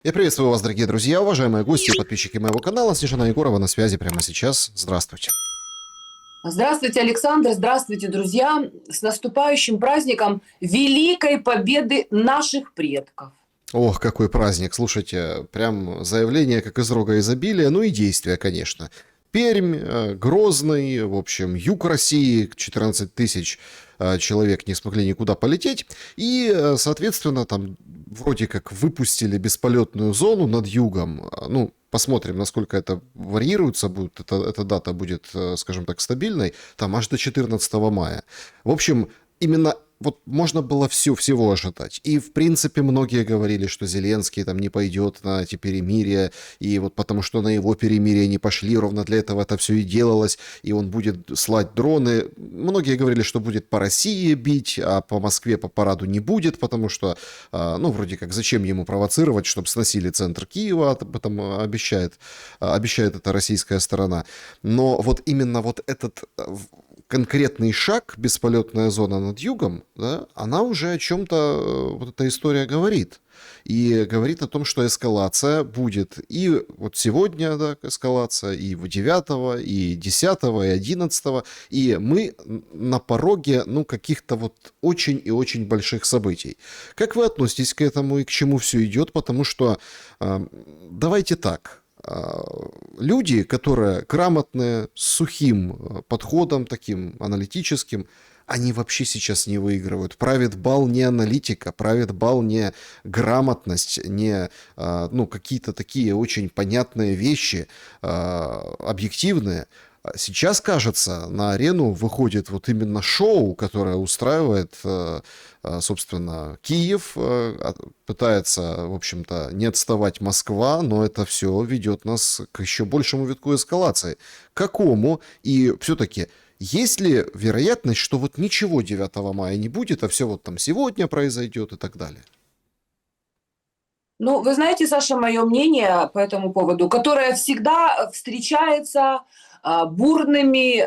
Я приветствую вас, дорогие друзья, уважаемые гости и подписчики моего канала. Снежана Егорова на связи прямо сейчас. Здравствуйте. Здравствуйте, Александр, здравствуйте, друзья. С наступающим праздником Великой Победы наших предков. Ох, какой праздник. Слушайте, прям заявление как из рога изобилия, ну и действия, конечно. Пермь, Грозный, в общем, юг России, 14 тысяч человек не смогли никуда полететь. И, соответственно, там вроде как выпустили бесполетную зону над югом. Ну, посмотрим, насколько это варьируется будет. Эта дата будет, скажем так, стабильной. Там аж до 14 мая. В общем, именно вот можно было всего ожидать. И, в принципе, многие говорили, что Зеленский там не пойдет на эти перемирия, и вот потому что на его перемирие не пошли, ровно для этого это все и делалось, и он будет слать дроны. Многие говорили, что будет по России бить, а по Москве по параду не будет, потому что, ну, вроде как, зачем ему провоцировать, чтобы сносили центр Киева, об этом обещает эта российская сторона. Но вот именно вот этот конкретный шаг, бесполетная зона над югом, да, она уже о чем-то, вот эта история говорит. И говорит о том, что эскалация будет и вот сегодня, да, эскалация, и 9, и 10, и 11, и мы на пороге, ну, каких-то вот очень и очень больших событий. Как вы относитесь к этому и к чему все идет? Потому что, давайте так, люди, которые грамотные, с сухим подходом, таким аналитическим, они вообще сейчас не выигрывают. Правит бал не аналитика, правит бал не грамотность, не ну, какие-то такие очень понятные вещи, объективные. Сейчас, кажется, на арену выходит вот именно шоу, которое устраивает, собственно, Киев, пытается, в общем-то, не отставать Москва, но это все ведет нас к еще большему витку эскалации. Какому? И все-таки, есть ли вероятность, что вот ничего 9 мая не будет, а все вот там сегодня произойдет и так далее? Ну, вы знаете, Саша, мое мнение по этому поводу, которое всегда встречается бурными,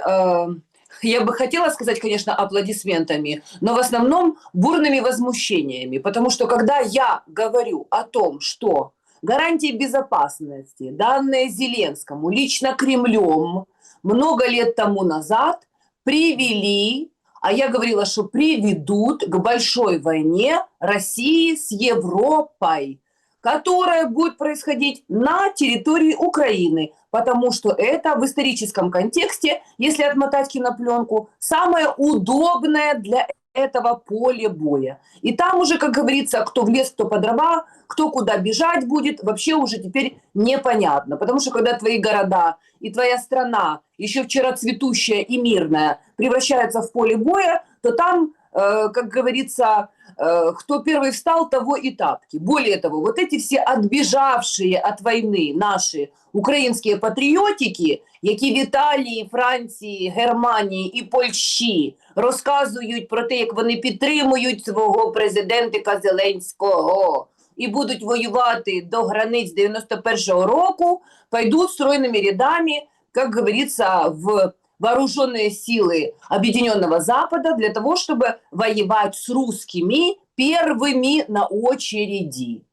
я бы хотела сказать, конечно, аплодисментами, но в основном бурными возмущениями. Потому что когда я говорю о том, что гарантии безопасности, данные Зеленскому лично Кремлем много лет тому назад привели, а я говорила, что приведут к большой войне России с Европой, которая будет происходить на территории Украины, потому что это в историческом контексте, если отмотать кинопленку, самое удобное для этого поле боя. И там уже, как говорится, кто в лес, кто по дрова, кто куда бежать будет, вообще уже теперь непонятно. Потому что когда твои города и твоя страна, еще вчера цветущая и мирная, превращаются в поле боя, то там, как говорится, кто первый встал, того и тапки. Более того, вот эти все отбежавшие от войны наши українські патріотики, які в Італії, Франції, Германії і Польщі розказують про те, як вони підтримують свого президентика Зеленського і будуть воювати до границь 91-го року, пойдут стройными рядами, как говорится, в вооруженные силы Объединенного Запада для того, чтобы воевать с русскими первыми на очереди.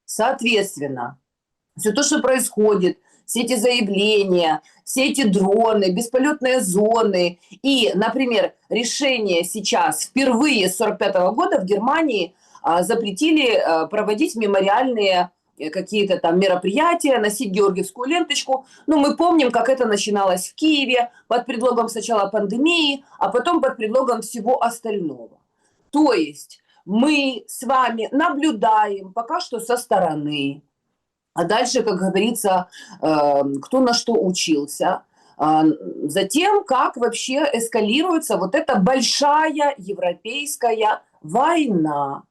Соответственно, все то, что происходит, все эти заявления, все эти дроны, бесполетные зоны и, например, решение сейчас впервые с 1945 года в Германии запретили проводить мемориальные какие-то там мероприятия, носить георгиевскую ленточку. Ну, мы помним, как это начиналось в Киеве под предлогом сначала пандемии, а потом под предлогом всего остального. То есть мы с вами наблюдаем пока что со стороны, а дальше, как говорится, кто на что учился, затем, как вообще эскалируется вот эта большая европейская война.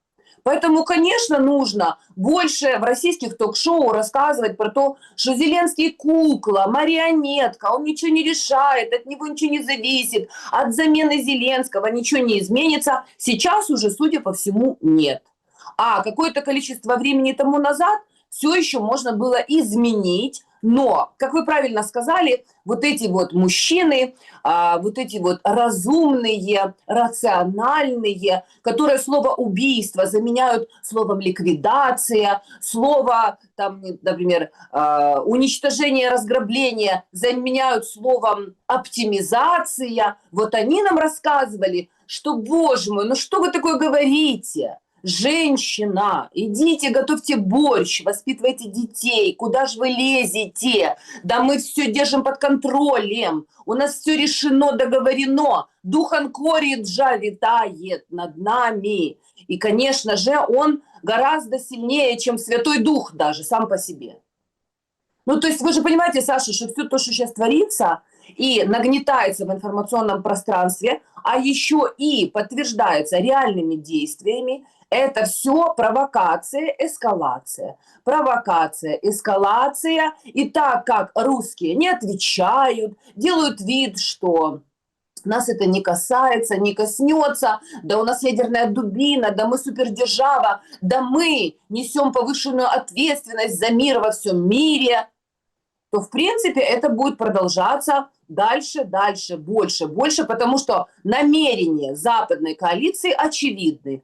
Поэтому, конечно, нужно больше в российских ток-шоу рассказывать про то, что Зеленский кукла, марионетка, он ничего не решает, от него ничего не зависит, от замены Зеленского ничего не изменится. Сейчас уже, судя по всему, нет. А какое-то количество времени тому назад все еще можно было изменить, Но, как вы правильно сказали, вот эти вот мужчины, вот эти вот разумные, рациональные, которые слово убийство заменяют словом ликвидация, слово, там, например, уничтожение, разграбление заменяют словом оптимизация. Вот они нам рассказывали, что, боже мой, ну что вы такое говорите? Женщина, идите, готовьте борщ, воспитывайте детей. Куда же вы лезете? Да мы все держим под контролем. У нас все решено, договорено. Дух Анкориджа витает над нами. И, конечно же, он гораздо сильнее, чем Святой Дух даже сам по себе. Ну, то есть вы же понимаете, Саша, что все то, что сейчас творится и нагнетается в информационном пространстве, а еще и подтверждается реальными действиями, это все провокация, эскалация. Провокация, эскалация. И так как русские не отвечают, делают вид, что нас это не касается, не коснется, да у нас ядерная дубина, да мы супердержава, да мы несем повышенную ответственность за мир во всем мире, то, в принципе, это будет продолжаться дальше, дальше, больше, больше, потому что намерения западной коалиции очевидны.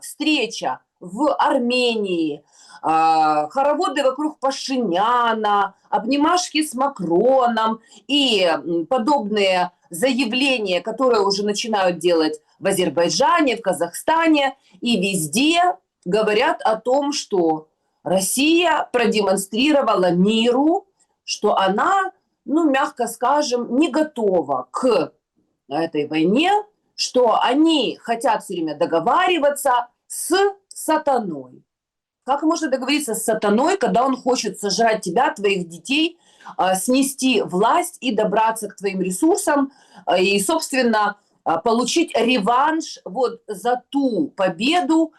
Встреча в Армении, хороводы вокруг Пашиняна, обнимашки с Макроном и подобные заявления, которые уже начинают делать в Азербайджане, в Казахстане и везде, говорят о том, что Россия продемонстрировала миру, что она, ну, мягко скажем, не готова к этой войне, что они хотят все время договариваться с сатаной. Как можно договориться с сатаной, когда он хочет сожрать тебя, твоих детей, снести власть и добраться к твоим ресурсам и, собственно, получить реванш вот за ту победу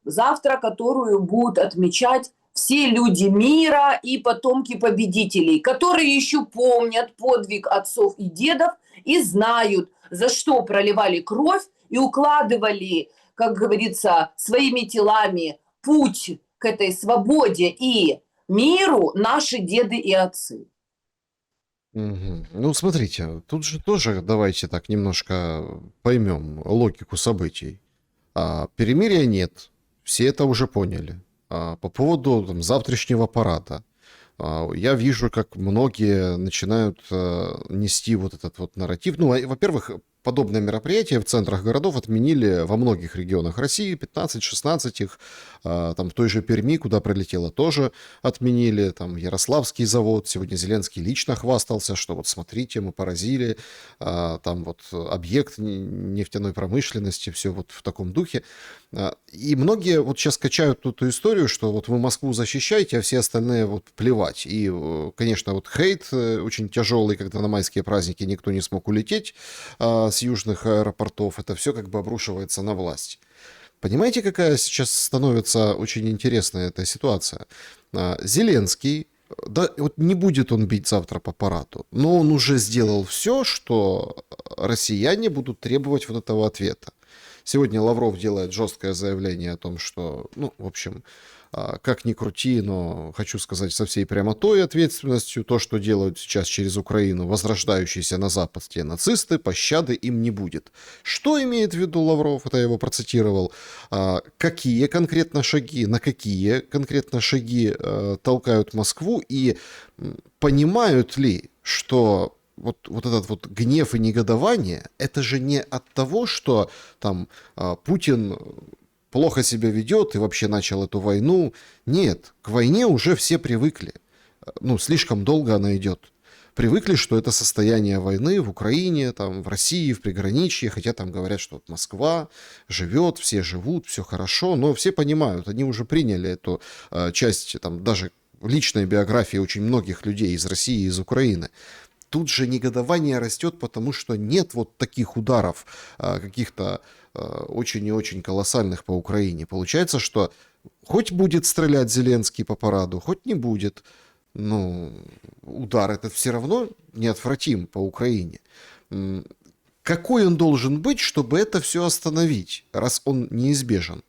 завтра, которую будут отмечать все люди мира и потомки победителей, которые еще помнят подвиг отцов и дедов и знают, за что проливали кровь и укладывали, как говорится, своими телами путь к этой свободе и миру наши деды и отцы. Мгм. Ну, смотрите, тут же тоже давайте так немножко поймем логику событий. Перемирия нет, все это уже поняли. По поводу там, завтрашнего парада. Я вижу, как многие начинают нести вот этот вот нарратив. Ну, во-первых, подобные мероприятия в центрах городов отменили во многих регионах России, 15-16 их, там в той же Перми, куда прилетело, тоже отменили, там Ярославский завод, сегодня Зеленский лично хвастался, что вот смотрите, мы поразили, там вот объект нефтяной промышленности, все вот в таком духе. И многие вот сейчас качают эту историю, что вот вы Москву защищаете, а все остальные вот плевать. И, конечно, вот хейт очень тяжелый, когда на майские праздники никто не смог улететь с южных аэропортов. Это все как бы обрушивается на власть. Понимаете, какая сейчас становится очень интересная эта ситуация? Зеленский, да, вот не будет он бить завтра по параду, но он уже сделал все, что россияне будут требовать вот этого ответа. Сегодня Лавров делает жесткое заявление о том, что, ну, в общем, как ни крути, но хочу сказать со всей прямотой и ответственностью, то, что делают сейчас через Украину возрождающиеся на Запад те нацисты, пощады им не будет. Что имеет в виду Лавров, это я его процитировал, какие конкретно шаги, на какие конкретно шаги толкают Москву и понимают ли, что вот этот вот гнев и негодование, это же не от того, что там Путин плохо себя ведет и вообще начал эту войну. Нет, к войне уже все привыкли. Ну, слишком долго она идет. Привыкли, что это состояние войны в Украине, там, в России, в приграничье, хотя там говорят, что вот Москва живет, все живут, все хорошо, но все понимают, они уже приняли эту часть, там, даже личной биографии очень многих людей из России и из Украины. Тут же негодование растет, потому что нет вот таких ударов каких-то очень и очень колоссальных по Украине. Получается, что хоть будет стрелять Зеленский по параду, хоть не будет, ну, удар этот все равно неотвратим по Украине. Какой он должен быть, чтобы это все остановить, раз он неизбежен?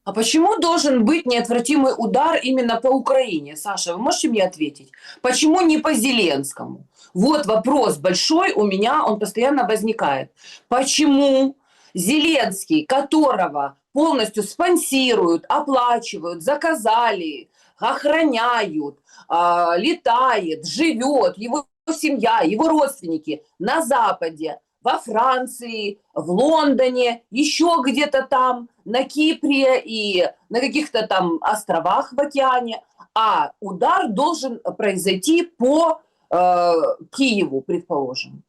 А почему должен быть неотвратимый удар именно по Украине? Саша, вы можете мне ответить? Почему не по Зеленскому? Вот вопрос большой у меня, он постоянно возникает. Почему Зеленский, которого полностью спонсируют, оплачивают, заказали, охраняют, летает, живет, его семья, его родственники на Западе, во Франции, в Лондоне, еще где-то там, на Кипре и на каких-то там островах в океане, а удар должен произойти по Киеву, предположим.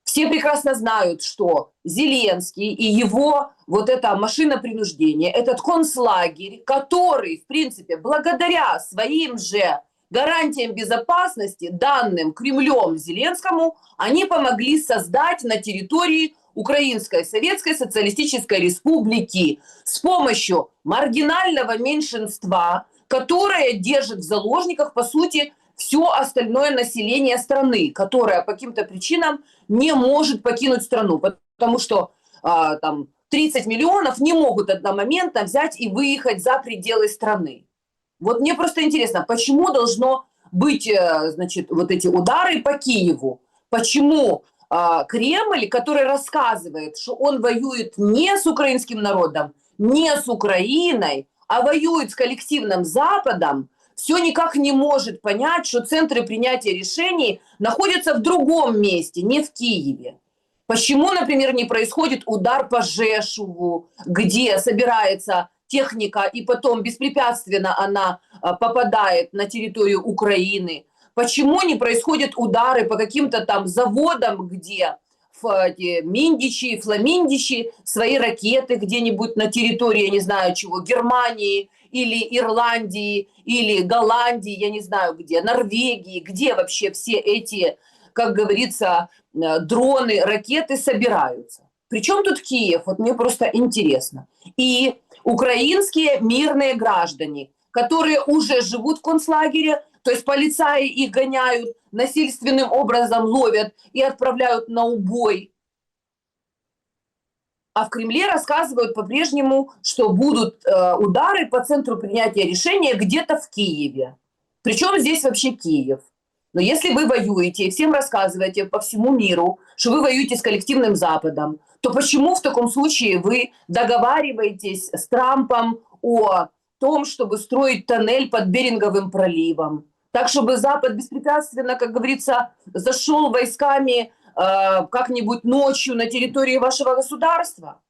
Все прекрасно знают, что Зеленский и его вот эта машина принуждения, этот концлагерь, который, в принципе, благодаря своим же гарантиям безопасности, данным Кремлем Зеленскому, они помогли создать на территории Украинской Советской Социалистической Республики с помощью маргинального меньшинства, которое держит в заложниках, по сути, все остальное население страны, которое по каким-то причинам не может покинуть страну, потому что там 30 миллионов не могут одномоментно взять и выехать за пределы страны. Вот мне просто интересно, почему должно быть, значит, вот эти удары по Киеву? Почему Кремль, который рассказывает, что он воюет не с украинским народом, не с Украиной, а воюет с коллективным Западом, все никак не может понять, что центры принятия решений находятся в другом месте, не в Киеве. Почему, например, не происходит удар по Жешуву, где собирается техника и потом беспрепятственно она попадает на территорию Украины? Почему не происходят удары по каким-то там заводам, где Миндичи, Фламиндичи свои ракеты где-нибудь на территории, я не знаю чего, Германии или Ирландии, или Голландии, я не знаю где, Норвегии, где вообще все эти, как говорится, дроны, ракеты собираются. Причем тут Киев? Вот мне просто интересно. И украинские мирные граждане, которые уже живут в концлагере, то есть полицаи их гоняют, насильственным образом ловят и отправляют на убой. А в Кремле рассказывают по-прежнему, что будут удары по центру принятия решения где-то в Киеве. Причем здесь вообще Киев? Но если вы воюете и всем рассказываете по всему миру, что вы воюете с коллективным Западом, то почему в таком случае вы договариваетесь с Трампом о том, чтобы строить тоннель под Беринговым проливом? Так, чтобы Запад беспрепятственно, как говорится, зашел войсками как-нибудь ночью на территории вашего государства?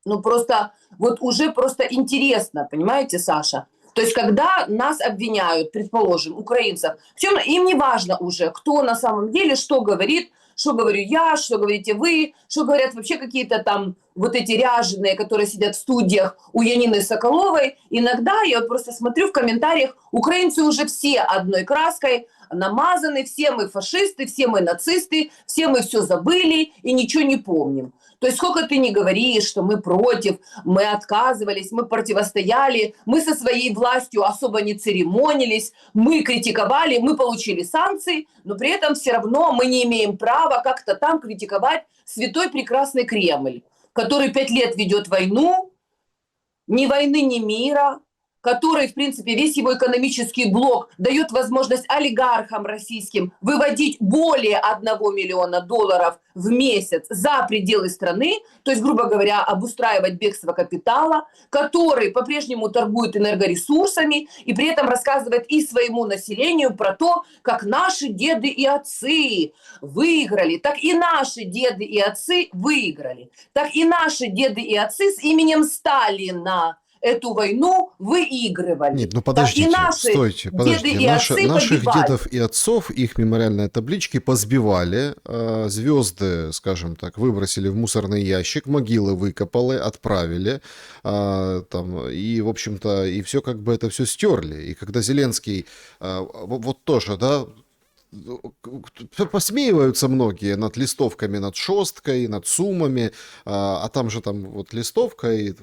Ну, просто, вот уже просто интересно, понимаете, Саша? То есть, когда нас обвиняют, предположим, украинцев, всем, им не важно уже, кто на самом деле что говорит, что говорю я, что говорите вы, что говорят вообще какие-то там вот эти ряженые, которые сидят в студиях у Янины Соколовой. Иногда я вот просто смотрю в комментариях, украинцы уже все одной краской намазаны, все мы фашисты, все мы нацисты, все мы все забыли и ничего не помним. То есть сколько ты не говоришь, что мы против, мы отказывались, мы противостояли, мы со своей властью особо не церемонились, мы критиковали, мы получили санкции, но при этом все равно мы не имеем права как-то там критиковать святой прекрасный Кремль, который 5 лет ведет войну, ни войны, ни мира, который, в принципе, весь его экономический блок дает возможность олигархам российским выводить более 1 миллиона долларов в месяц за пределы страны, то есть, грубо говоря, обустраивать бегство капитала, который по-прежнему торгует энергоресурсами и при этом рассказывает и своему населению про то, как наши деды и отцы выиграли, так и наши деды и отцы выиграли, так и наши деды и отцы с именем Сталина эту войну выигрывали. Нет, ну Так и подождите, наши стойте, деды подождите. и отцы Наших погибали. дедов и отцов, их мемориальные таблички позбивали, звезды, скажем так, выбросили в мусорный ящик, могилы выкопали, отправили, там, и, в общем-то, и все как бы это все стерли. И когда Зеленский, вот тоже, да, посмеиваются многие над листовками, над шосткой, над суммами, а там же там вот листовка, и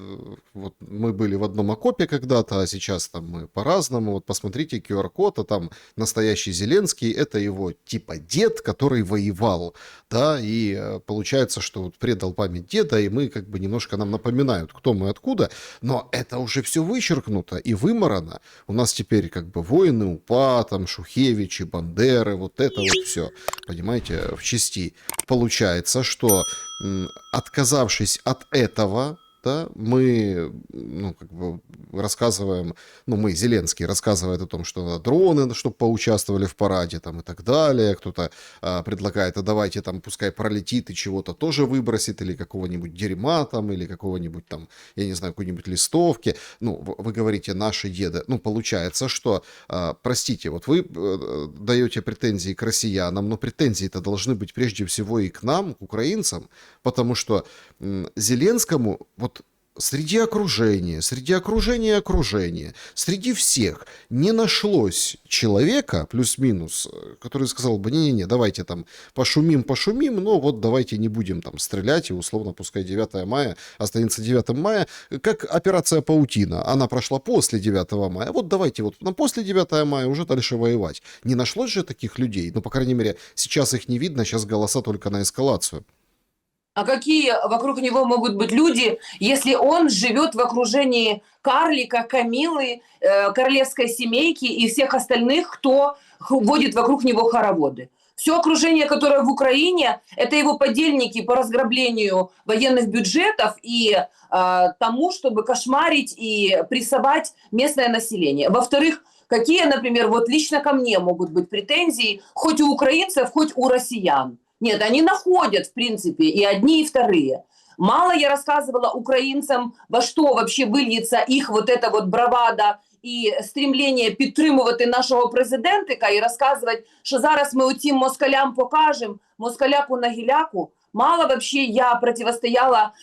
вот мы были в одном окопе когда-то, а сейчас там мы по-разному, вот посмотрите QR-код, а там настоящий Зеленский, это его типа дед, который воевал, да, и получается, что вот предал память деда, и мы как бы немножко нам напоминают, кто мы, откуда, но это уже все вычеркнуто и вымарано. У нас теперь как бы воины УПА, там Шухевичи, Бандеры, вот это вот все, понимаете, в части. Получается, что отказавшись от этого, да, мы, ну, как бы рассказываем, ну, мы, Зеленский, рассказывает о том, что надо дроны, чтобы поучаствовали в параде, там, и так далее. Кто-то предлагает, а давайте там, пускай пролетит и чего-то тоже выбросит, или какого-нибудь дерьма там, или какого-нибудь там, я не знаю, какой-нибудь листовки. Ну, вы говорите, наши деды. Ну, получается, что, простите, вот вы даете претензии к россиянам, но претензии-то должны быть прежде всего и к нам, к украинцам, потому что Зеленскому, вот среди окружения, среди всех не нашлось человека, плюс-минус, который сказал бы, не-не-не, давайте там пошумим, но вот давайте не будем там стрелять, и условно пускай 9 мая останется 9 мая, как операция «Паутина». Она прошла после 9 мая. Вот давайте вот после 9 мая уже дальше воевать. Не нашлось же таких людей? Ну, по крайней мере, сейчас их не видно, сейчас голоса только на эскалацию. А какие вокруг него могут быть люди, если он живет в окружении Карлика, Камилы, королевской семейки и всех остальных, кто водит вокруг него хороводы? Все окружение, которое в Украине, это его подельники по разграблению военных бюджетов и тому, чтобы кошмарить и прессовать местное население. Во-вторых, какие, например, вот лично ко мне могут быть претензии хоть у украинцев, хоть у россиян? Нет, они находят, в принципе, и одни, и вторые. Мало я рассказывала украинцам, во что вообще вильється их вот эта вот бравада і стремлення підтримувати нашого президентика і розказувати, що зараз ми оцим москалям покажемо, москаляку на гіляку. Мало вообще я противостояла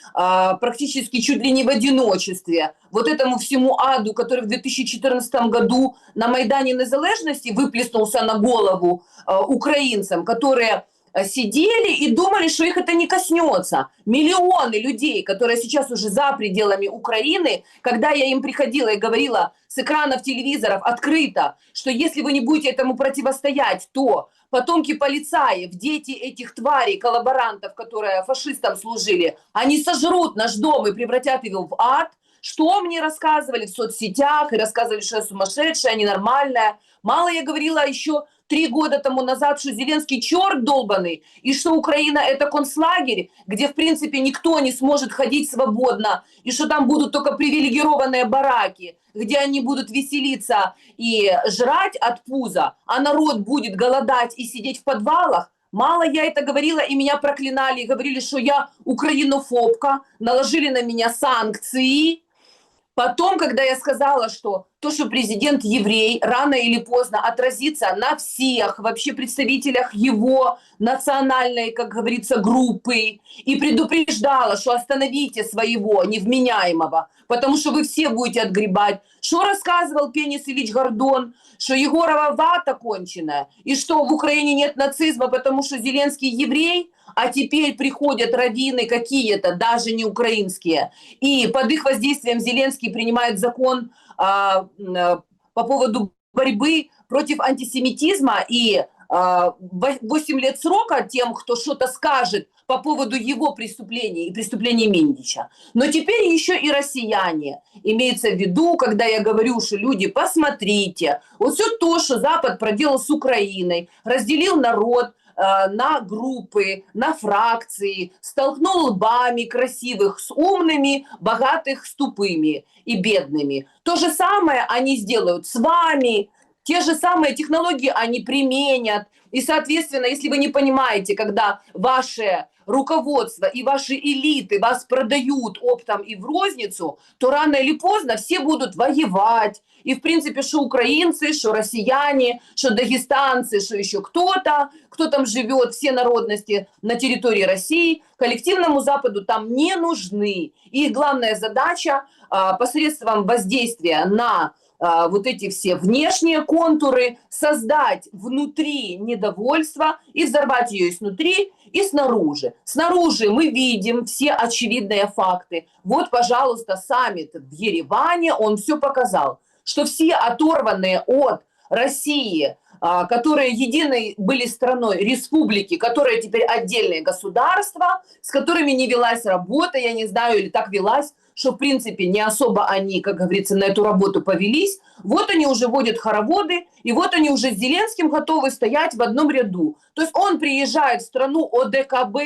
практически чуть ли не в одиночестве вот этому всему аду, который в 2014 году на Майдане Незалежности выплеснулся на голову украинцам, которые сидели и думали, что их это не коснется. Миллионы людей, которые сейчас уже за пределами Украины, когда я им приходила и говорила с экранов телевизоров открыто, что если вы не будете этому противостоять, то потомки полицаев, дети этих тварей, коллаборантов, которые фашистам служили, они сожрут наш дом и превратят его в ад. Что мне рассказывали в соцсетях, и рассказывали, что я сумасшедшая, ненормальная. Мало я говорила еще 3 года тому назад, что Зеленский черт долбанный, и что Украина это концлагерь, где, в принципе, никто не сможет ходить свободно, и что там будут только привилегированные бараки, где они будут веселиться и жрать от пуза, а народ будет голодать и сидеть в подвалах. Мало я это говорила, и меня проклинали, и говорили, что я украинофобка, наложили на меня санкции. Потом, когда я сказала, что то, что президент еврей, рано или поздно отразится на всех вообще представителях его национальной, как говорится, группы, и предупреждала, что остановите своего невменяемого, потому что вы все будете отгребать. Что рассказывал Пенис Ильич Гордон, что Егорова вата конченая, и что в Украине нет нацизма, потому что Зеленский еврей, а теперь приходят раввины какие-то, даже не украинские, и под их воздействием Зеленский принимает закон по поводу борьбы против антисемитизма и 8 лет срока тем, кто что-то скажет по поводу его преступлений и преступлений Миндича. Но теперь еще и россияне. Имеется в виду, когда я говорю, что люди, посмотрите, вот все то, что Запад проделал с Украиной, разделил народ на группы, на фракции, столкнул лбами красивых с умными, богатых с тупыми и бедными. То же самое они сделают с вами, те же самые технологии они применят. И, соответственно, если вы не понимаете, когда ваше руководство и ваши элиты вас продают оптом и в розницу, то рано или поздно все будут воевать. И, в принципе, что украинцы, что россияне, что дагестанцы, что еще кто-то, кто там живет, все народности на территории России, коллективному Западу там не нужны. И их главная задача посредством воздействия на вот эти все внешние контуры, создать внутри недовольство и взорвать ее изнутри и снаружи. Снаружи мы видим все очевидные факты. Вот, пожалуйста, саммит в Ереване, он все показал, что все оторванные от России, которые единой были страной, республики, которые теперь отдельные государства, с которыми не велась работа, я не знаю, или так велась, что, в принципе, не особо они, как говорится, на эту работу повелись. Вот они уже водят хороводы, и вот они уже с Зеленским готовы стоять в одном ряду. То есть он приезжает в страну ОДКБ,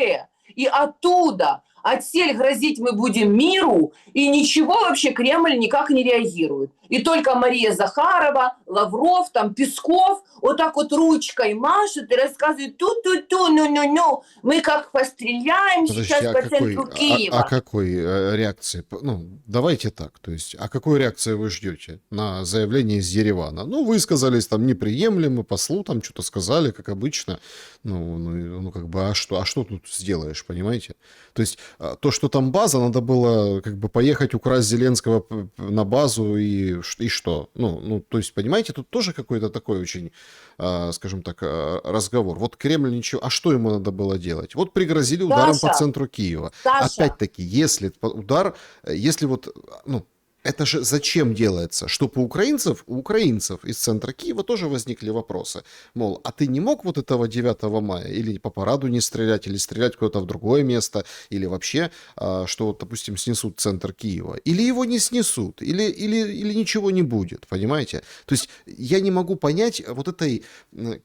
и оттуда отсель грозить мы будем миру, и ничего вообще Кремль никак не реагирует. И только Мария Захарова, Лавров, там Песков вот так вот ручкой машет и рассказывает ту-ту-ту, ну-ну-ну, мы как постреляем сейчас Подождите, по центру Киева. о какой реакции? Ну, давайте так, то есть, о какой реакции вы ждете на заявление из Еревана? Ну, высказались там неприемлемо, послу там что-то сказали, как обычно. Ну, как бы, а что тут сделаешь, понимаете? То есть, то, что там база, надо было как бы поехать украсть Зеленского на базу и что? Ну, то есть, понимаете, тут тоже какой-то такой очень, скажем так, разговор. Вот Кремль ничего, а что ему надо было делать? Вот пригрозили ударом по Саша, центру Киева. Саша, Опять-таки, если удар, если вот, ну, это же зачем делается? Чтобы у украинцев из центра Киева тоже возникли вопросы. Мол, а ты не мог вот этого 9 мая или по параду не стрелять, или стрелять куда-то в другое место, или вообще, что, вот, допустим, снесут центр Киева. Или его не снесут, или ничего не будет, понимаете? То есть я не могу понять вот этой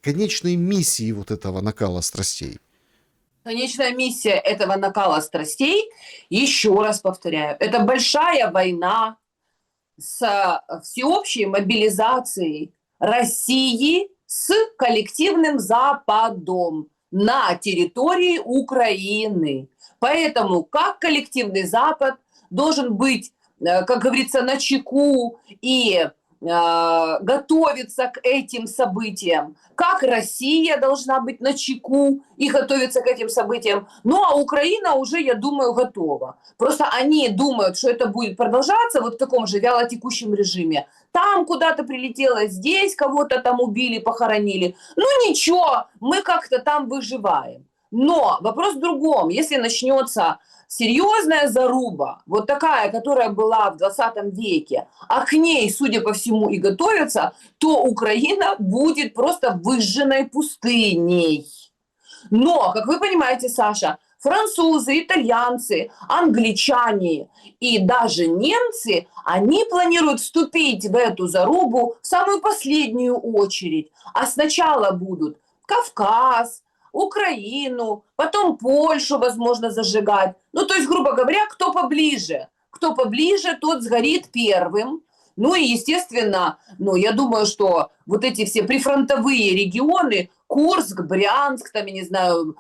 конечной миссии вот этого накала страстей. конечная миссия этого накала страстей, еще раз повторяю, это большая война с всеобщей мобилизацией России с коллективным Западом на территории Украины. Поэтому как коллективный Запад должен быть, как говорится, начеку и готовиться к этим событиям, как Россия должна быть начеку и готовиться к этим событиям. Ну, а Украина уже, я думаю, готова. Просто они думают, что это будет продолжаться вот в таком же вялотекущем режиме. Там куда-то прилетело, здесь кого-то там убили, похоронили. Ну, ничего, мы как-то там выживаем. Но вопрос в другом. Если начнется серьезная заруба, вот такая, которая была в 20 веке, а к ней, судя по всему, и готовятся, то Украина будет просто выжженной пустыней. Но, как вы понимаете, Саша, французы, итальянцы, англичане и даже немцы, они планируют вступить в эту зарубу в самую последнюю очередь. А сначала будут Кавказ, Украину, потом Польшу, возможно, зажигать. Ну, то есть, грубо говоря, кто поближе, тот сгорит первым. Ну и, естественно, я думаю, что вот эти все прифронтовые регионы, Курск, Брянск, там, я не знаю,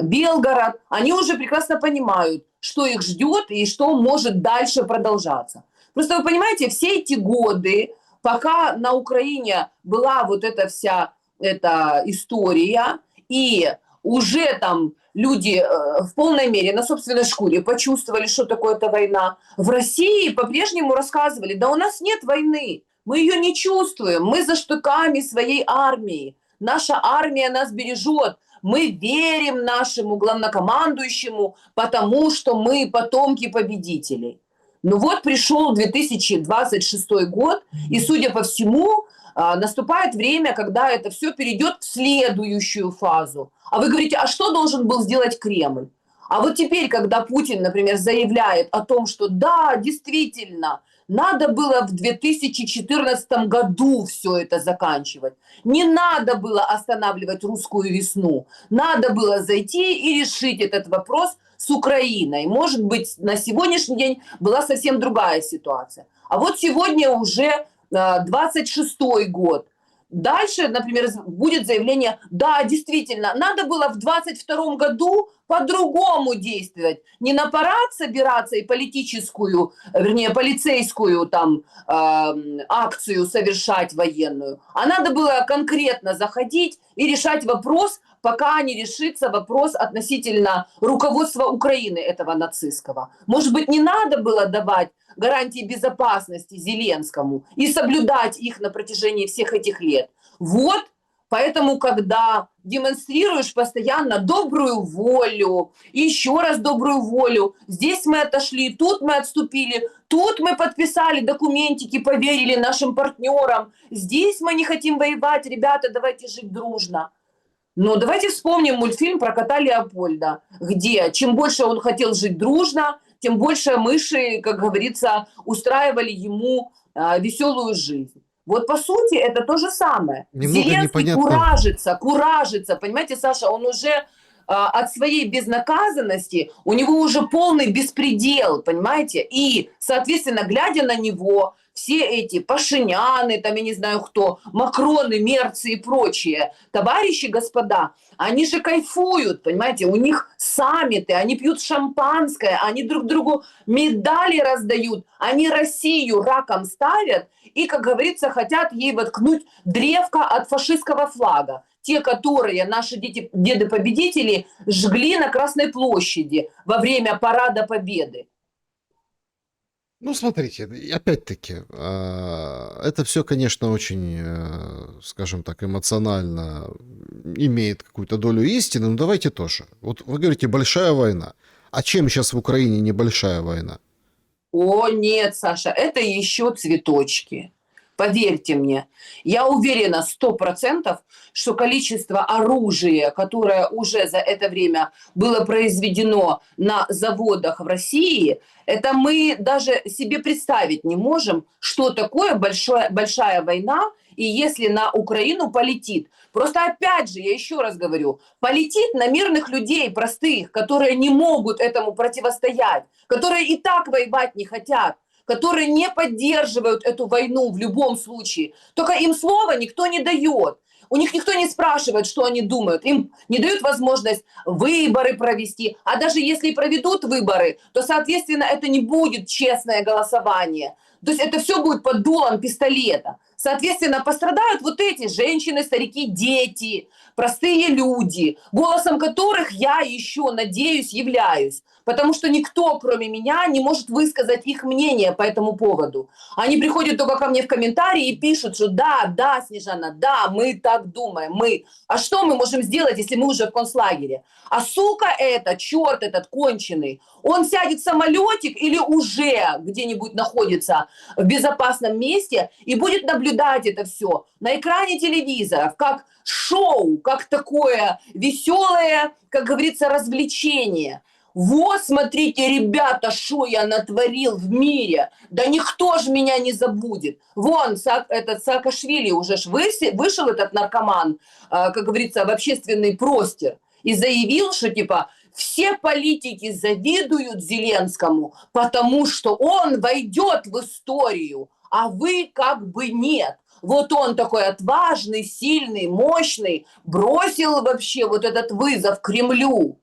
Белгород, они уже прекрасно понимают, что их ждет и что может дальше продолжаться. Просто вы понимаете, все эти годы, пока на Украине была вот эта вся эта история, и уже там люди в полной мере на собственной шкуре почувствовали, что такое эта война. В России по-прежнему рассказывали, да у нас нет войны, мы ее не чувствуем, мы за штыками своей армии, наша армия нас бережет, мы верим нашему главнокомандующему, потому что мы потомки победителей. Ну вот пришел 2026 год, и, судя по всему, наступает время, когда это все перейдет в следующую фазу. А вы говорите, а что должен был сделать Кремль? А вот теперь, когда Путин, например, заявляет о том, что да, действительно, надо было в 2014 году все это заканчивать. Не надо было останавливать русскую весну. Надо было зайти и решить этот вопрос с Украиной. Может быть, на сегодняшний день была совсем другая ситуация. А вот сегодня уже 26-й год. Дальше, например, будет заявление, да, действительно, надо было в 22 году по-другому действовать. Не на парад собираться и политическую, вернее, полицейскую там акцию совершать военную, а надо было конкретно заходить и решать вопрос, пока не решится вопрос относительно руководства Украины этого нацистского. Может быть, не надо было давать гарантии безопасности Зеленскому и соблюдать их на протяжении всех этих лет. Вот, поэтому, когда демонстрируешь постоянно добрую волю, и еще раз добрую волю, здесь мы отошли, тут мы отступили, тут мы подписали документики, поверили нашим партнерам, здесь мы не хотим воевать, ребята, давайте жить дружно. Но давайте вспомним мультфильм про кота Леопольда, где чем больше он хотел жить дружно, тем больше мыши, как говорится, устраивали ему веселую жизнь. Вот по сути это то же самое. Немного Зеленский непонятно. куражится, понимаете, Саша, он уже от своей безнаказанности, у него уже полный беспредел, понимаете, и, соответственно, глядя на него, все эти Пашиняны, там, я не знаю кто, Макроны, Мерцы и прочие товарищи, господа, они же кайфуют, понимаете, у них саммиты, они пьют шампанское, они друг другу медали раздают, они Россию раком ставят и, как говорится, хотят ей воткнуть древко от фашистского флага. Те, которые наши деды-победители жгли на Красной площади во время парада Победы. Ну, смотрите, опять-таки, это все, конечно, очень, скажем так, эмоционально имеет какую-то долю истины, но давайте тоже. Вот вы говорите, большая война. А чем сейчас в Украине небольшая война? О, нет, Саша, это еще цветочки. Поверьте мне, я уверена 100%, что количество оружия, которое уже за это время было произведено на заводах в России, это мы даже себе представить не можем, что такое большая война, и если на Украину полетит. Просто опять же, я еще раз говорю, полетит на мирных людей, простых, которые не могут этому противостоять, которые и так воевать не хотят, которые не поддерживают эту войну в любом случае. Только им слова никто не дает. У них никто не спрашивает, что они думают. Им не дают возможность выборы провести. А даже если и проведут выборы, то, соответственно, это не будет честное голосование. То есть это все будет под дулом пистолета. Соответственно, пострадают вот эти женщины, старики, дети, простые люди, голосом которых я еще, надеюсь, являюсь. Потому что никто, кроме меня, не может высказать их мнение по этому поводу. Они приходят только ко мне в комментарии и пишут, что да, Снежана, да, мы так думаем, мы. А что мы можем сделать, если мы уже в концлагере? А сука это, черт этот конченый, он сядет в самолетик или уже где-нибудь находится в безопасном месте и будет наблюдать это все на экране телевизора, как шоу, как такое веселое, как говорится, развлечение. Вот, смотрите, ребята, что я натворил в мире. Да никто же меня не забудет. Вон, этот Саакашвили уже вышел, этот наркоман, как говорится, в общественный простор и заявил, что, типа, все политики завидуют Зеленскому, потому что он войдет в историю, а вы как бы нет. Вот он такой отважный, сильный, мощный, бросил вообще вот этот вызов Кремлю.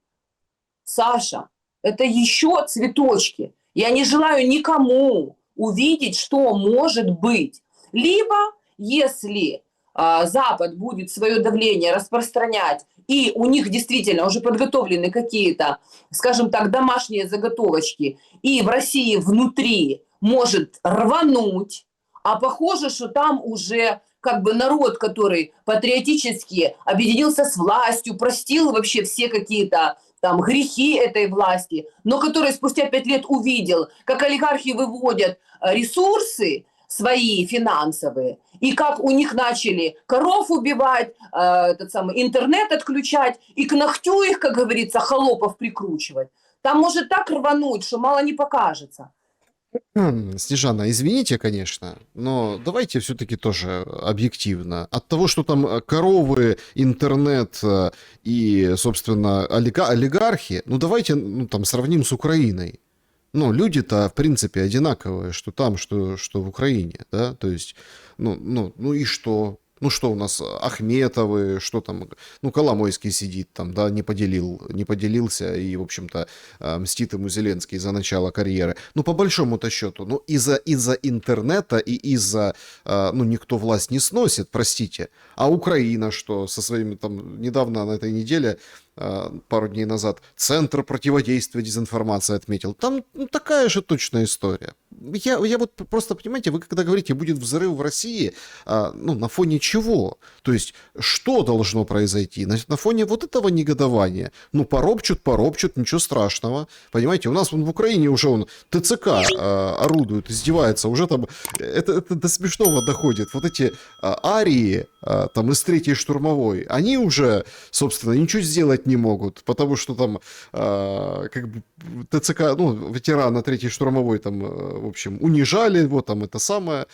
Саша, это еще цветочки. Я не желаю никому увидеть, что может быть. Либо, если Запад будет свое давление распространять, и у них действительно уже подготовлены какие-то, скажем так, домашние заготовочки, и в России внутри может рвануть, а похоже, что там уже как бы народ, который патриотически объединился с властью, простил вообще все какие-то там грехи этой власти, но который спустя 5 лет увидел, как олигархи выводят ресурсы свои финансовые, и как у них начали коров убивать, этот самый интернет отключать, и к ногтю их, как говорится, холопов прикручивать. Там может так рвануть, что мало не покажется. Снежана, извините, конечно, но давайте все-таки тоже объективно. От того, что там коровы, интернет и, собственно, олигархи, ну давайте там сравним с Украиной. Ну, люди-то, в принципе, одинаковые, что там, что в Украине, да, то есть, ну и что? Ну что у нас, Ахметовы, что там, ну Коломойский сидит там, да, не поделился и, в общем-то, мстит ему Зеленский за начало карьеры. Ну, по большому-то счету, ну, из-за интернета и из-за, ну, никто власть не сносит, простите. А Украина что, со своими там, недавно на этой неделе, пару дней назад, Центр противодействия дезинформации отметил. Там ну, такая же точная история. Я вот просто, понимаете, вы когда говорите, будет взрыв в России, ну, на фоне чего? То есть, что должно произойти? На фоне вот этого негодования. Ну, поропчут, ничего страшного. Понимаете, у нас вон в Украине уже он ТЦК орудует, издевается. Уже там, это до смешного доходит. Вот эти арии там из третьей штурмовой, они уже, собственно, ничего сделать не могут, потому что там как бы ТЦК, ну, ветерана третьей штурмовой там, в общем, унижали его, там это самое,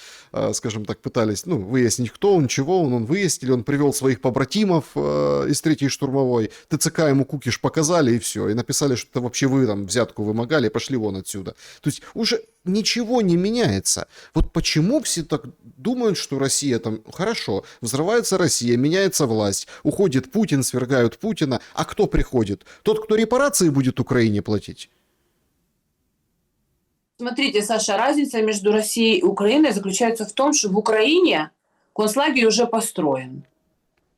скажем так, пытались, ну, выяснить, кто он, чего он выяснили, он привел своих побратимов из третьей штурмовой, ТЦК ему кукиш показали и все, и написали, что это вообще вы там взятку вымогали, пошли вон отсюда. То есть уже ничего не меняется. Вот почему все так думают, что Россия там, хорошо, взрывается Россия, меняется власть, уходит Путин, свергают Путина, а кто приходит? Тот, кто репарации будет Украине платить? Смотрите, Саша, разница между Россией и Украиной заключается в том, что в Украине концлагерь уже построен.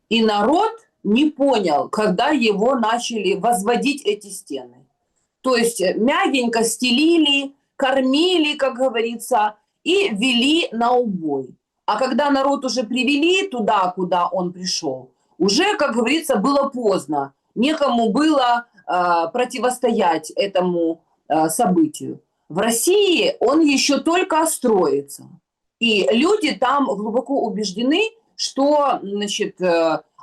И народ не понял, когда его начали возводить эти стены. То есть мягенько стелили, кормили, как говорится, и вели на убой. А когда народ уже привели туда, куда он пришел, уже, как говорится, было поздно. Некому было противостоять этому событию. В России он еще только строится. И люди там глубоко убеждены, что, значит,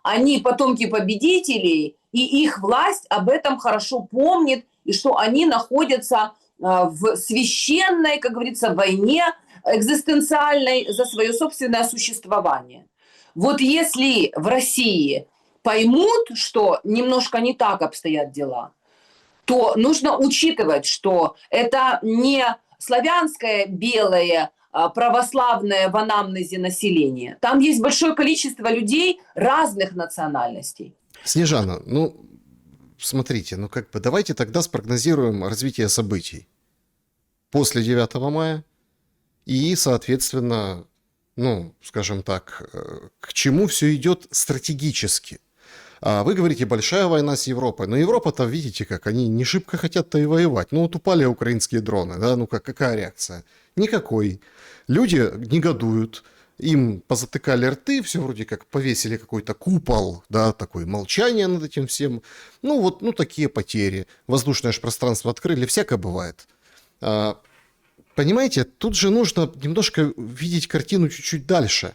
они потомки победителей, и их власть об этом хорошо помнит, и что они находятся в священной, как говорится, войне экзистенциальной за свое собственное существование. Вот если в России поймут, что немножко не так обстоят дела, то нужно учитывать, что это не славянское белое православное в анамнезе населения. Там есть большое количество людей разных национальностей. Снежана, ну, смотрите, ну как бы давайте тогда спрогнозируем развитие событий после 9 мая и, соответственно, ну, скажем так, к чему все идет стратегически. Вы говорите, большая война с Европой, но Европа-то, видите как, они не шибко хотят-то и воевать. Ну вот упали украинские дроны, да, ну как, какая реакция? Никакой. Люди негодуют, им позатыкали рты, все вроде как повесили какой-то купол, да, такое молчание над этим всем. Ну вот, ну такие потери. Воздушное же пространство открыли, всякое бывает. Понимаете, тут же нужно немножко видеть картину чуть-чуть дальше.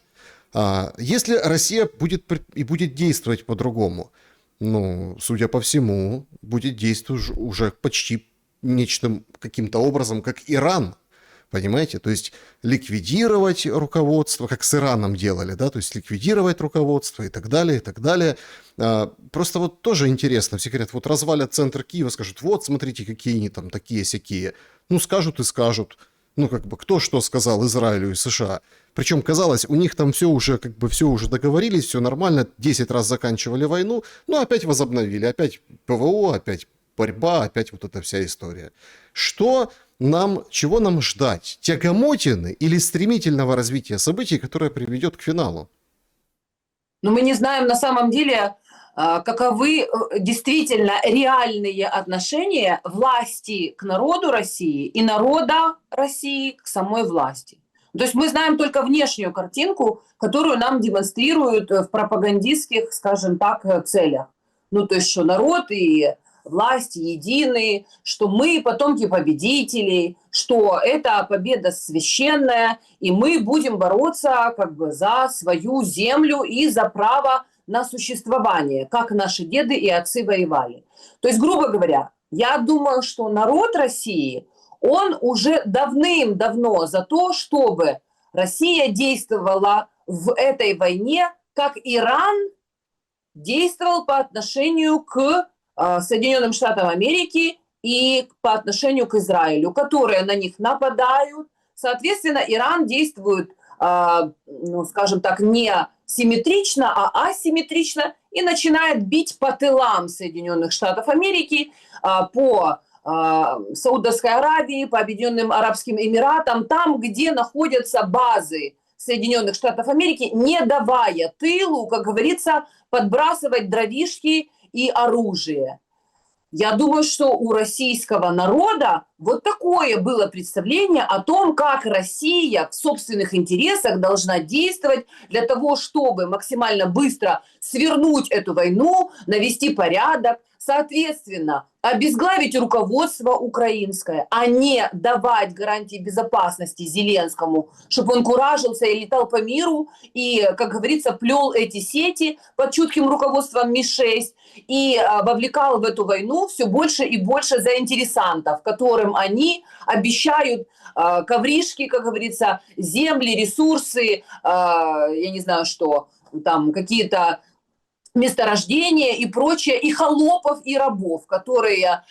Если Россия будет действовать по-другому, ну, судя по всему, будет действовать уже почти нечто каким-то образом, как Иран, понимаете? То есть ликвидировать руководство, как с Ираном делали, да, то есть ликвидировать руководство и так далее, и так далее. Просто вот тоже интересно, все говорят, вот развалят центр Киева, скажут, вот, смотрите, какие они там такие-сякие. Ну, скажут и скажут. Ну, как бы, кто что сказал Израилю и США. Причем, казалось, у них там все уже, как бы, все уже договорились, все нормально, 10 раз заканчивали войну, но опять возобновили, опять ПВО, опять борьба, опять вот эта вся история. Чего нам ждать? Тягомотины или стремительного развития событий, которое приведет к финалу? Но мы не знаем на самом деле, каковы действительно реальные отношения власти к народу России и народа России к самой власти. То есть мы знаем только внешнюю картинку, которую нам демонстрируют в пропагандистских, скажем так, целях. Ну, то есть, что народ и власть едины, что мы потомки победителей, что это победа священная, и мы будем бороться как бы за свою землю и за право на существование, как наши деды и отцы воевали. То есть, грубо говоря, я думаю, что народ России, он уже давным-давно за то, чтобы Россия действовала в этой войне, как Иран действовал по отношению к Соединенным Штатам Америки и по отношению к Израилю, которые на них нападают. Соответственно, Иран действует, ну, скажем так, не симметрично, а асимметрично, и начинает бить по тылам Соединенных Штатов Америки, по Саудовской Аравии, по Объединенным Арабским Эмиратам, там, где находятся базы Соединенных Штатов Америки, не давая тылу, как говорится, подбрасывать дровишки и оружие. Я думаю, что у российского народа вот такое было представление о том, как Россия в собственных интересах должна действовать для того, чтобы максимально быстро свернуть эту войну, навести порядок, соответственно, обезглавить руководство украинское, а не давать гарантии безопасности Зеленскому, чтобы он куражился и летал по миру и, как говорится, плел эти сети под чутким руководством МИ-6 и вовлекал в эту войну все больше и больше заинтересантов, которым они обещают ковришки, как говорится, земли, ресурсы, я не знаю что, там какие-то месторождения и прочее, и холопов, и рабов, которые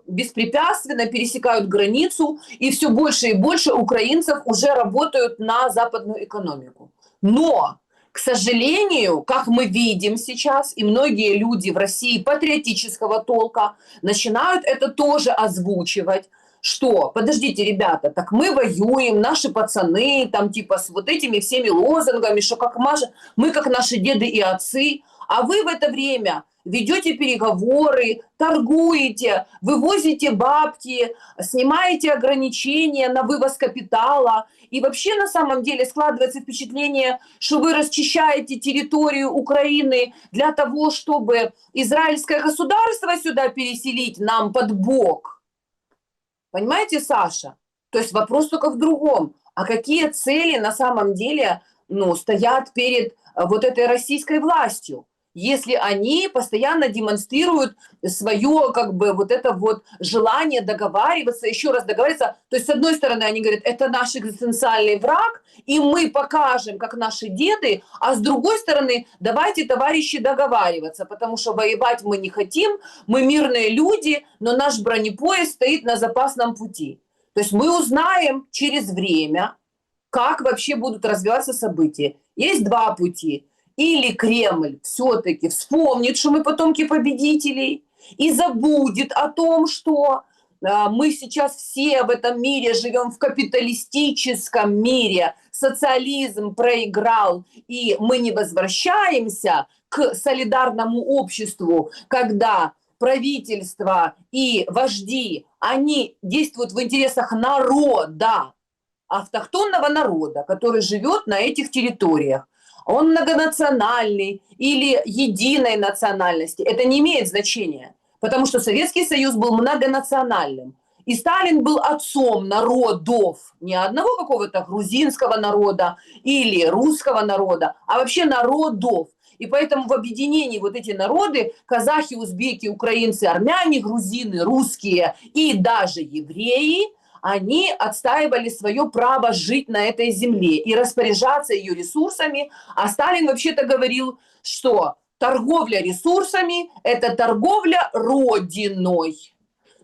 беспрепятственно пересекают границу, и все больше и больше украинцев уже работают на западную экономику. Но, к сожалению, как мы видим сейчас, и многие люди в России патриотического толка начинают это тоже озвучивать, что, подождите, ребята, так мы воюем, наши пацаны, там типа с вот этими всеми лозунгами, что как мы как наши деды и отцы, а вы в это время ведете переговоры, торгуете, вывозите бабки, снимаете ограничения на вывоз капитала. И вообще на самом деле складывается впечатление, что вы расчищаете территорию Украины для того, чтобы израильское государство сюда переселить нам под бок. Понимаете, Саша? То есть вопрос только в другом. А какие цели на самом деле стоят перед вот этой российской властью? Если они постоянно демонстрируют свое, как бы, вот это вот желание договариваться, еще раз договариваться. То есть, с одной стороны, они говорят, это наш экзистенциальный враг, и мы покажем, как наши деды, а с другой стороны, давайте, товарищи, договариваться, потому что воевать мы не хотим, мы мирные люди, но наш бронепоезд стоит на запасном пути. То есть мы узнаем через время, как вообще будут развиваться события. Есть два пути. Или Кремль все-таки вспомнит, что мы потомки победителей, и забудет о том, что мы сейчас все в этом мире живем в капиталистическом мире, социализм проиграл, и мы не возвращаемся к солидарному обществу, когда правительство и вожди, они действуют в интересах народа, автохтонного народа, который живет на этих территориях. Он многонациональный или единой национальности, это не имеет значения, потому что Советский Союз был многонациональным. И Сталин был отцом народов, не одного какого-то грузинского народа или русского народа, а вообще народов. И поэтому в объединении вот эти народы, казахи, узбеки, украинцы, армяне, грузины, русские и даже евреи, они отстаивали свое право жить на этой земле и распоряжаться ее ресурсами. А Сталин вообще-то говорил, что торговля ресурсами – это торговля родиной.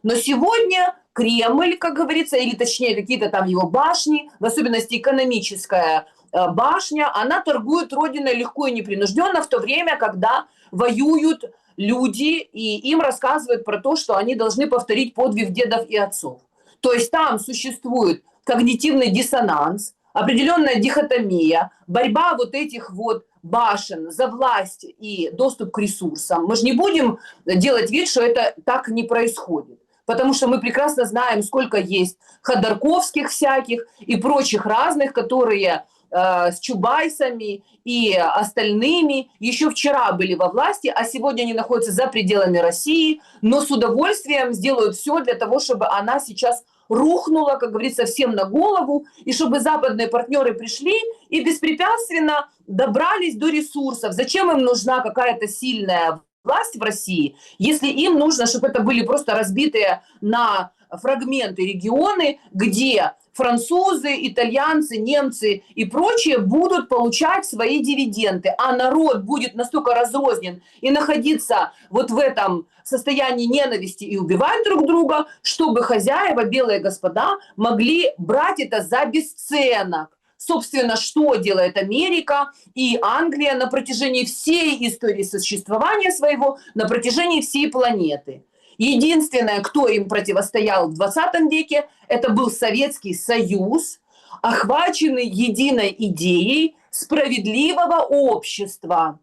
Но сегодня Кремль, как говорится, или точнее какие-то там его башни, в особенности экономическая башня, она торгует родиной легко и непринужденно в то время, когда воюют люди и им рассказывают про то, что они должны повторить подвиг дедов и отцов. То есть там существует когнитивный диссонанс, определенная дихотомия, борьба вот этих вот башен за власть и доступ к ресурсам. Мы же не будем делать вид, что это так не происходит. Потому что мы прекрасно знаем, сколько есть ходорковских всяких и прочих разных, которые с Чубайсами и остальными еще вчера были во власти, а сегодня они находятся за пределами России, но с удовольствием сделают все для того, чтобы она сейчас рухнула, как говорится, всем на голову, и чтобы западные партнеры пришли и беспрепятственно добрались до ресурсов. Зачем им нужна какая-то сильная власть в России, если им нужно, чтобы это были просто разбитые на фрагменты регионы, где французы, итальянцы, немцы и прочие будут получать свои дивиденды, а народ будет настолько разрознен и находиться вот в этом состоянии ненависти и убивать друг друга, чтобы хозяева, белые господа, могли брать это за бесценок. собственно, что делает Америка и Англия на протяжении всей истории существования своего, на протяжении всей планеты. Единственное, кто им противостоял в 20 веке, это был Советский Союз, охваченный единой идеей справедливого общества.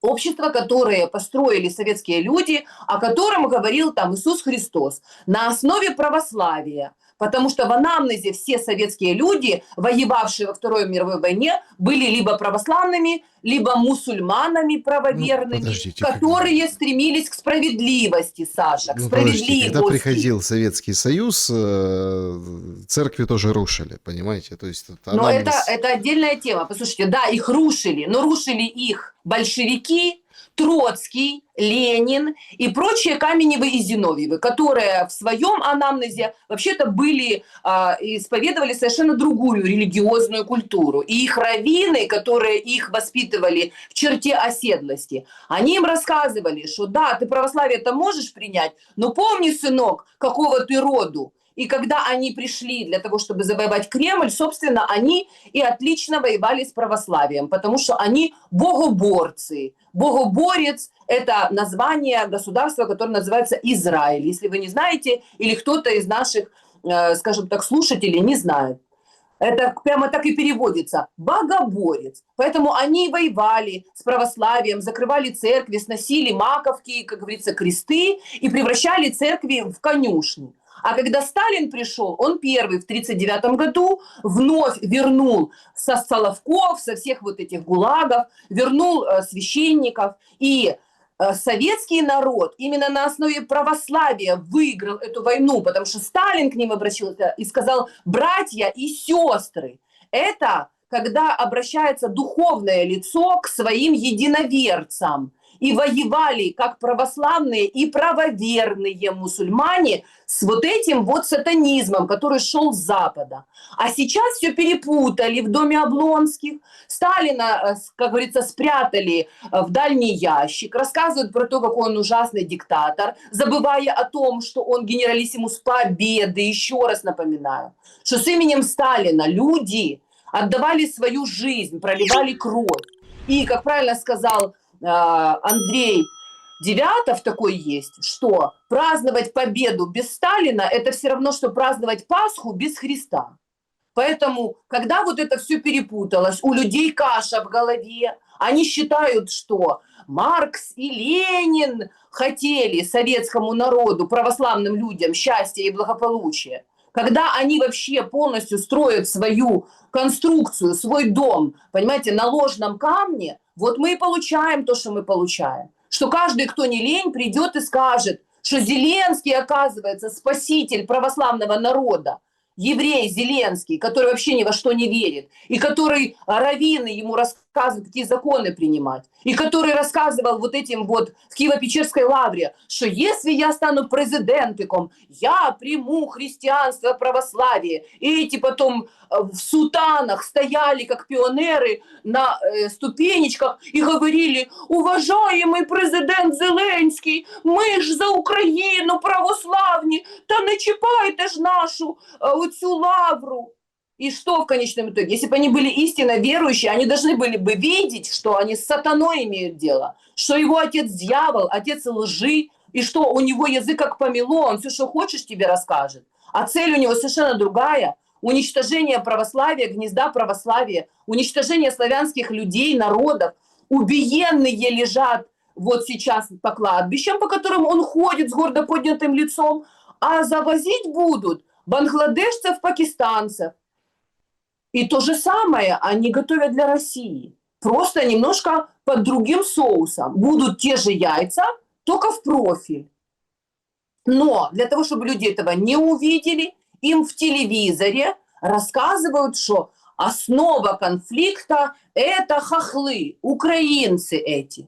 Общество, которое построили советские люди, о котором говорил там Иисус Христос, на основе православия. Потому что в анамнезе все советские люди, воевавшие во Второй мировой войне, были либо православными, либо мусульманами правоверными, подождите, которые стремились к справедливости, Саша, к Подождите, справедливости. когда приходил Советский Союз, церкви тоже рушили, понимаете? То есть Но это отдельная тема. Послушайте, да, их рушили, но рушили их большевики, Троцкий, Ленин и прочие Каменевы и Зиновьевы, которые в своем анамнезе вообще-то исповедовали совершенно другую религиозную культуру. И их раввины, которые их воспитывали в черте оседлости, они им рассказывали, что да, ты православие-то можешь принять, но помни, сынок, какого ты роду. И когда они пришли для того, чтобы завоевать Кремль, собственно, они и отлично воевали с православием, потому что они богоборцы. Богоборец – это название государства, которое называется Израиль. Если вы не знаете, или кто-то из наших, скажем так, слушателей не знает. Это прямо так и переводится. Богоборец. Поэтому они воевали с православием, закрывали церкви, сносили маковки, как говорится, кресты и превращали церкви в конюшни. А когда Сталин пришел, он первый в 1939 году вновь вернул со Соловков, со всех вот этих гулагов, вернул священников. И советский народ именно на основе православия выиграл эту войну, потому что Сталин к ним обратился и сказал: братья и сестры. Это когда обращается духовное лицо к своим единоверцам. И воевали как православные и правоверные мусульмане с вот этим вот сатанизмом, который шел с Запада. А сейчас все перепутали в доме Облонских. Сталина, как говорится, спрятали в дальний ящик, рассказывают про то, какой он ужасный диктатор, забывая о том, что он генералиссимус Победы. Еще раз напоминаю, что с именем Сталина люди отдавали свою жизнь, проливали кровь. И, как правильно сказал Андрей Девятов, такой есть, что праздновать победу без Сталина – это все равно, что праздновать Пасху без Христа. Поэтому, когда вот это все перепуталось, у людей каша в голове, они считают, что Маркс и Ленин хотели советскому народу, православным людям счастья и благополучия. Когда они вообще полностью строят свою конструкцию, свой дом, понимаете, на ложном камне, вот мы и получаем то, что мы получаем. Что каждый, кто не лень, придет и скажет, что Зеленский, оказывается, спаситель православного народа. Еврей Зеленский, который вообще ни во что не верит, и который раввины ему рассказывают, какие законы принимать, и который рассказывал вот этим вот в Киево-Печерской лавре, что если я стану президентиком, я приму христианство, православие. И эти потом в сутанах стояли, как пионеры, на ступенечках и говорили: уважаемый президент Зеленський, ми ж за Україну православні, та не чіпайте ж нашу оцю лавру. И что в конечном итоге? Если бы они были истинно верующие, они должны были бы видеть, что они с сатаной имеют дело, что его отец дьявол, отец лжи, и что у него язык как помело, он все, что хочешь, тебе расскажет. А цель у него совершенно другая. Уничтожение православия, гнезда православия, уничтожение славянских людей, народов. Убиенные лежат вот сейчас по кладбищам, по которым он ходит с гордо поднятым лицом, а завозить будут бангладешцев, пакистанцев. И то же самое они готовят для России. Просто немножко под другим соусом. Будут те же яйца, только в профиль. Но для того, чтобы люди этого не увидели, им в телевизоре рассказывают, что основа конфликта – это хохлы, украинцы эти.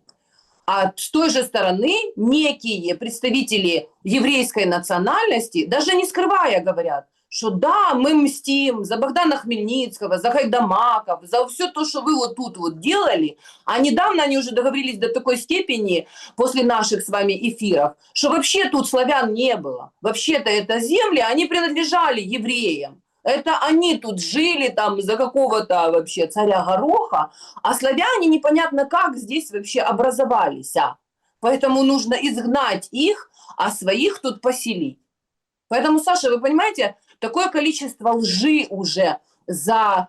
А с той же стороны некие представители еврейской национальности, даже не скрывая, говорят, что да, мы мстим за Богдана Хмельницкого, за Гайдамаков, за все то, что вы вот тут вот делали. А недавно они уже договорились до такой степени после наших с вами эфиров, что вообще тут славян не было. Вообще-то это земли, они принадлежали евреям. Это они тут жили там за какого-то вообще царя Гороха, а славяне непонятно как здесь вообще образовались. Поэтому нужно изгнать их, а своих тут поселить. Поэтому, Саша, вы понимаете, такое количество лжи уже за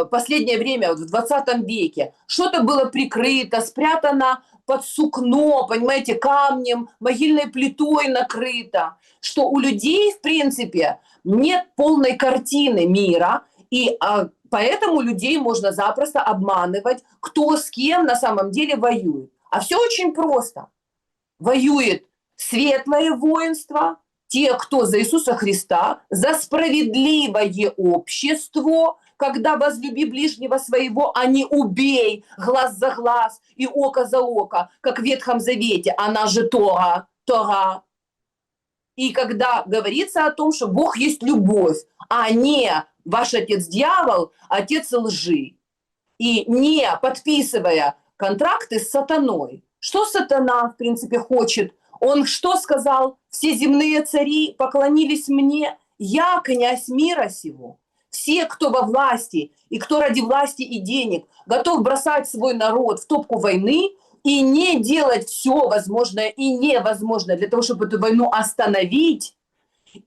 последнее время, вот в 20 веке. Что-то было прикрыто, спрятано под сукно, понимаете, камнем, могильной плитой накрыто. Что у людей, в принципе, нет полной картины мира, и поэтому людей можно запросто обманывать, кто с кем на самом деле воюет. А все очень просто. Воюет светлое воинство, те, кто за Иисуса Христа, за справедливое общество, когда возлюби ближнего своего, а не убей глаз за глаз и око за око, как в Ветхом Завете, она же Тора, Тора. И когда говорится о том, что Бог есть любовь, а не ваш отец дьявол, отец лжи. И не подписывая контракты с сатаной. Что сатана, в принципе, хочет? Он что сказал? Все земные цари поклонились мне, я князь мира сего. Все, кто во власти и кто ради власти и денег готов бросать свой народ в топку войны и не делать все возможное и невозможное для того, чтобы эту войну остановить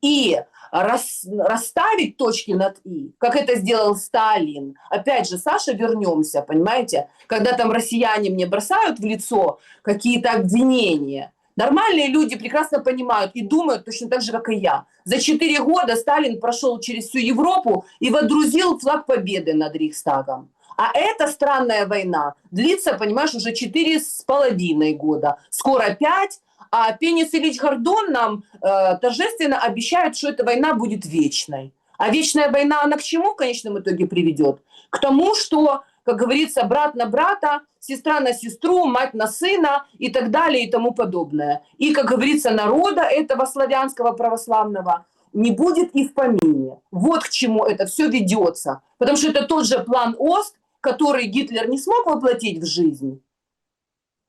и расставить точки над «и», как это сделал Сталин. Опять же, Саша, вернемся, понимаете? Когда там россияне мне бросают в лицо какие-то обвинения, нормальные люди прекрасно понимают и думают точно так же, как и я. За 4 года Сталин прошел через всю Европу и водрузил флаг победы над Рейхстагом. А эта странная война длится, понимаешь, уже 4,5 года. Скоро 5. А Пенис Ильич Гордон нам торжественно обещает, что эта война будет вечной. А вечная война, она к чему в конечном итоге приведет? К тому, что, как говорится, брат на брата, сестра на сестру, мать на сына и так далее и тому подобное. И, как говорится, народа этого славянского православного не будет и в помине. Вот к чему это все ведется. Потому что это тот же план Ост, который Гитлер не смог воплотить в жизнь.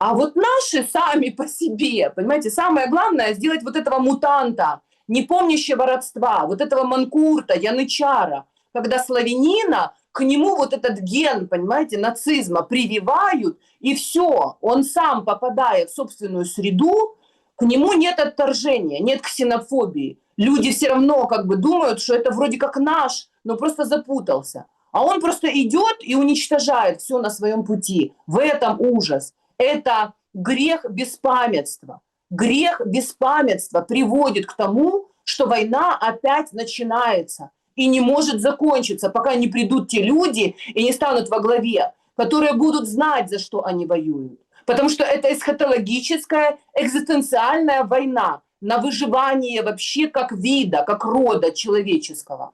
А вот наши сами по себе, понимаете, самое главное сделать вот этого мутанта, не помнящего родства, вот этого манкурта, янычара, когда славянина, к нему вот этот ген, понимаете, нацизма прививают, и все, он сам, попадая в собственную среду, к нему нет отторжения, нет ксенофобии. Люди все равно как бы думают, что это вроде как наш, но просто запутался. А он просто идет и уничтожает все на своем пути. В этом ужас. Это грех беспамятства. Грех беспамятства приводит к тому, что война опять начинается и не может закончиться, пока не придут те люди и не станут во главе, которые будут знать, за что они воюют. Потому что это эсхатологическая, экзистенциальная война на выживание вообще как вида, как рода человеческого.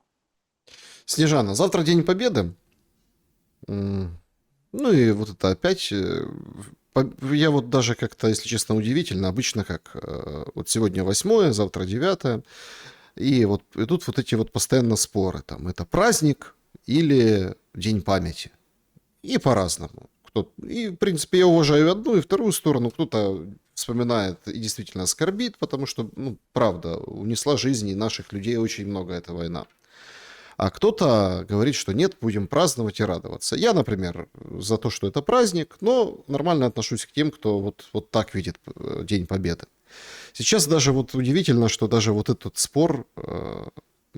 Снежана, завтра День Победы. Ну и вот это опять... Я вот даже как-то, если честно, удивительно. Обычно как? Вот сегодня 8, завтра 9. И вот идут вот эти вот постоянно споры. Там, это праздник или День памяти. И по-разному. И, в принципе, я уважаю одну и вторую сторону. Кто-то вспоминает и действительно скорбит, потому что, ну, правда, унесла жизни наших людей очень много эта война. А кто-то говорит, что нет, будем праздновать и радоваться. Я, например, за то, что это праздник, но нормально отношусь к тем, кто вот так видит День Победы. Сейчас даже вот удивительно, что даже вот этот спор,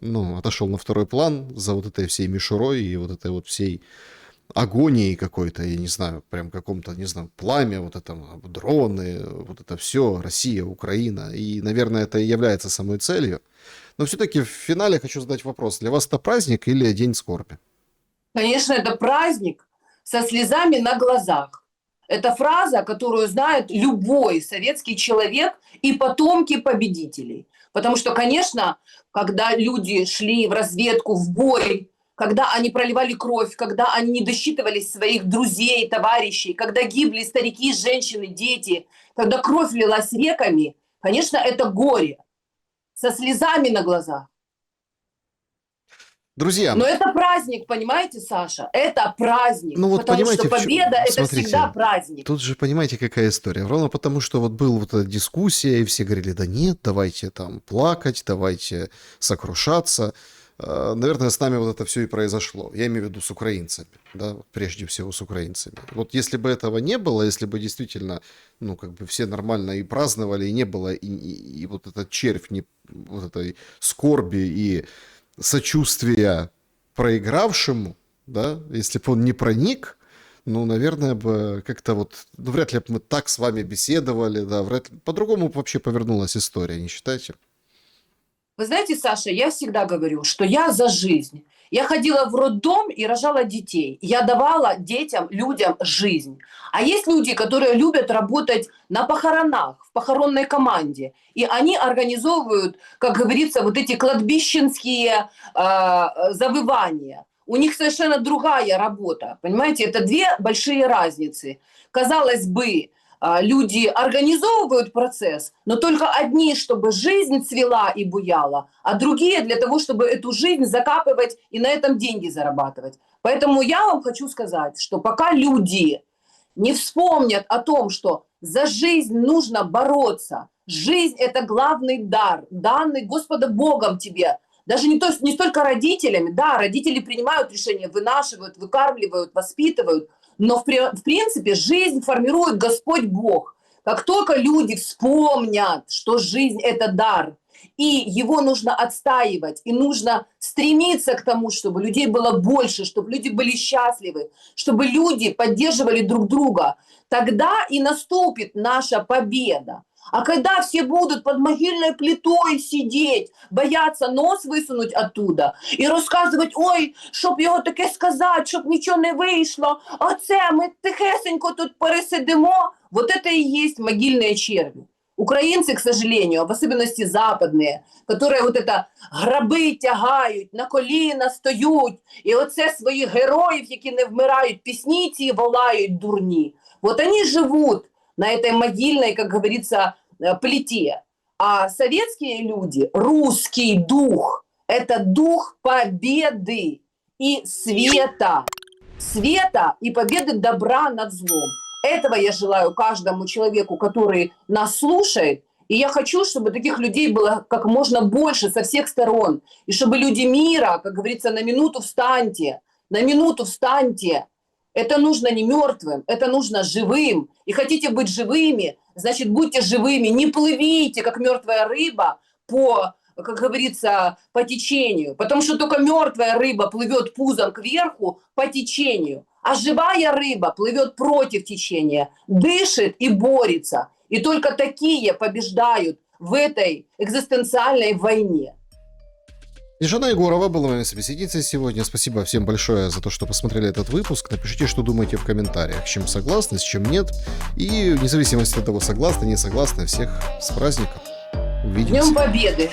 ну, отошел на второй план за вот этой всей мишурой и вот этой вот всей агонией какой-то, я не знаю, прям каком-то, не знаю, пламя, вот это дроны, вот это все, Россия, Украина. И, наверное, это и является самой целью. Но все-таки в финале хочу задать вопрос. Для вас это праздник или день скорби? Конечно, это праздник со слезами на глазах. Это фраза, которую знает любой советский человек и потомки победителей. Потому что, конечно, когда люди шли в разведку, в бой, когда они проливали кровь, когда они не досчитывались своих друзей, товарищей, когда гибли старики, женщины, дети, когда кровь лилась реками, конечно, это горе. Со слезами на глазах. Друзья, но это праздник, понимаете, Саша? Это праздник. ну вот потому понимаете, что победа это смотрите, всегда праздник. тут же понимаете, какая история. Ровно потому, что вот была вот эта дискуссия, и все говорили, да нет, давайте там плакать, давайте сокрушаться. наверное, с нами вот это все и произошло. Я имею в виду с украинцами, да, вот прежде всего с украинцами. Вот если бы этого не было, если бы действительно, ну, как бы все нормально и праздновали, и не было, и вот этот червь не, вот этой скорби и сочувствия проигравшему, да, если бы он не проник, ну, наверное, бы как-то вот, ну, вряд ли бы мы так с вами беседовали, да, вряд ли, по-другому бы вообще повернулась история, не считаете? Вы знаете, Саша, я всегда говорю, что я за жизнь. Я ходила в роддом и рожала детей. Я давала детям, людям жизнь. А есть люди, которые любят работать на похоронах, в похоронной команде. И они организовывают, как говорится, вот эти кладбищенские завывания. У них совершенно другая работа. Понимаете, это две большие разницы. Казалось бы, люди организовывают процесс, но только одни, чтобы жизнь цвела и буяла, а другие для того, чтобы эту жизнь закапывать и на этом деньги зарабатывать. Поэтому я вам хочу сказать, что пока люди не вспомнят о том, что за жизнь нужно бороться, жизнь – это главный дар, данный Господом Богом тебе, даже не столько родителями, да, родители принимают решения, вынашивают, выкармливают, воспитывают, но в принципе жизнь формирует Господь Бог. Как только люди вспомнят, что жизнь – это дар, и его нужно отстаивать, и нужно стремиться к тому, чтобы людей было больше, чтобы люди были счастливы, чтобы люди поддерживали друг друга, тогда и наступит наша победа. А когда все будут под могильной плитой сидеть, бояться нос висунуть оттуда і розказувати, ой, щоб його таке сказати, щоб нічого не вийшло, оце ми тихесенько тут пересидимо, вот это и есть могильные черви. Украинцы, к сожалению, в особенности западные, которые вот это граби тягають, на коліна стоють, і оце своїх героїв, які не вмирають, пісні ці волають дурні. Вот они живут на этой могильной, как говорится, плите. А советские люди, русский дух, это дух победы и света. Света и победы добра над злом. Этого я желаю каждому человеку, который нас слушает. И я хочу, чтобы таких людей было как можно больше со всех сторон. И чтобы люди мира, как говорится, на минуту встаньте. На минуту встаньте. Это нужно не мертвым, это нужно живым. И хотите быть живыми, значит, будьте живыми. Не плывите, как мертвая рыба, по, как говорится, по течению. Потому что только мертвая рыба плывет пузом кверху по течению. А живая рыба плывет против течения, дышит и борется. И только такие побеждают в этой экзистенциальной войне. Снежана Егорова была моей собеседницей сегодня. Спасибо всем большое за то, что посмотрели этот выпуск. Напишите, что думаете в комментариях, с чем согласны, с чем нет. И вне зависимости от того, согласны, не согласны, всех с праздником. Увидимся. Днем Победы!